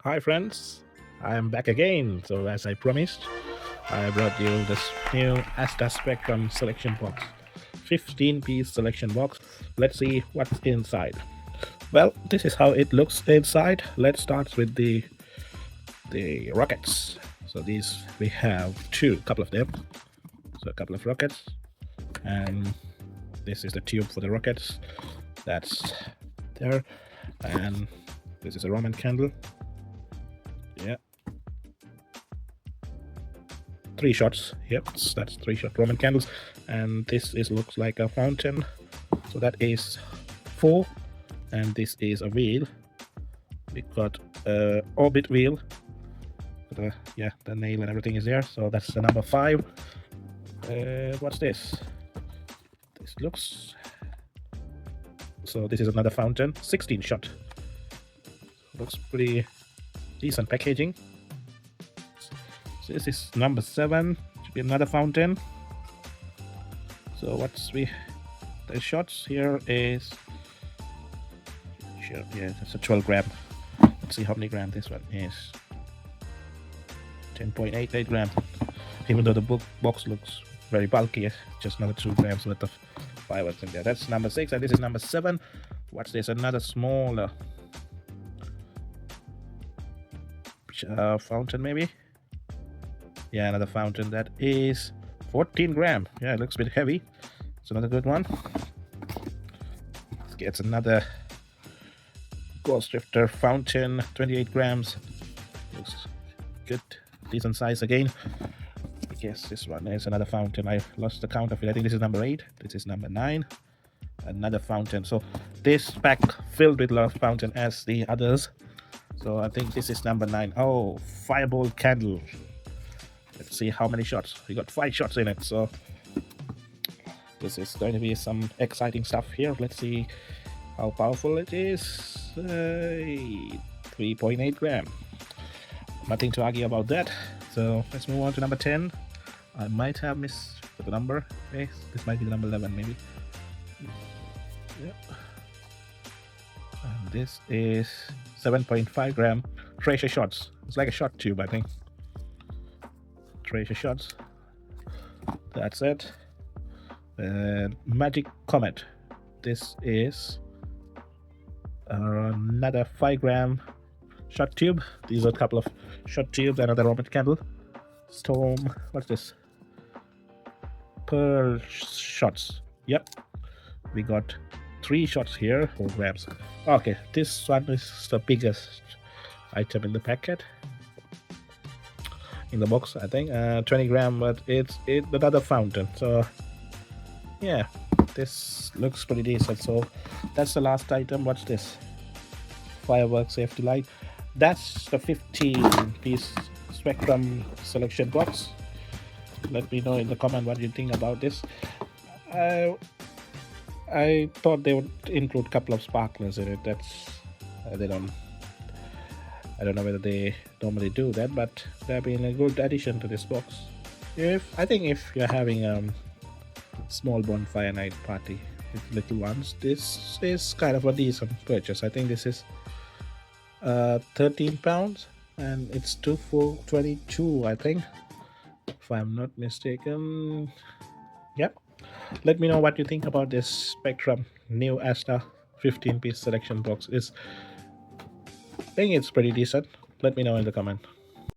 Hi friends, I am back again. So as I promised, I brought you this new ASDA Spectrum selection box, 15-piece selection box. Let's see what's inside. Well, this is how it looks inside. Let's start with the rockets. So these we have couple of them. So a couple of rockets, and this is the tube for the rockets. That's there, and this is a Roman candle. Yeah, 3 shots. Yep, that's 3 shot Roman candles, and this is looks like a fountain. So that is 4, and this is a wheel. We got orbit wheel. Yeah, the nail and everything is there. So that's the number 5. What's this? This looks. So this is another fountain, 16-shot. Looks pretty decent packaging. So this is number 7. Should be another fountain. So what's the shots here is sure, yeah, that's a 12 gram. Let's see how many gram this one is. 10.88 gram. Even though the box looks very bulky, just another 2 grams worth of fireworks in there. That's number 6, and this is number 7. What's this? Another smaller fountain, maybe. Yeah, another fountain that is 14 gram. Yeah, it looks a bit heavy. It's another good one. Let's get another Ghost Drifter fountain, 28 grams. Looks good, decent size again. I guess this one is another fountain. I lost the count of it. I think this is number 8. This is number 9. Another fountain. So this pack filled with a lot of fountain as the others. So I think this is number 9. Oh, fireball candle. Let's see how many shots. We got 5 shots in it. So this is going to be some exciting stuff here. Let's see how powerful it is. 3.8 gram. Nothing to argue about that. So let's move on to number 10. I might have missed the number. Okay, this might be the number 11 maybe. Yep. And this is 7.5 gram treasure shots. It's like a shot tube, I think. Treasure shots. That's it. Magic Comet. This is another 5 gram shot tube. These are a couple of shot tubes. Another Roman candle. Storm. What's this? Pearl shots. Yep. We got 3 shots here. 4 grams. Okay, this one is the biggest item in the packet. In the box, I think 20 gram, but it's another fountain. So yeah, this looks pretty decent. So that's the last item. What's this? Fireworks safety light. That's the 15-piece Spectrum selection box. Let me know in the comment what you think about this. I thought they would include a couple of sparklers in it. That's they don't. I don't know whether they normally do that, but they've been a good addition to this box. I think if you're having a small bonfire night party with little ones, this is kind of a decent purchase. I think this is 13 pounds, and it's 2 for 22, I think, if I'm not mistaken. Yep. Let me know what you think about this Spectrum new ASDA 15-piece selection box. I think it's pretty decent. Let me know in the comment.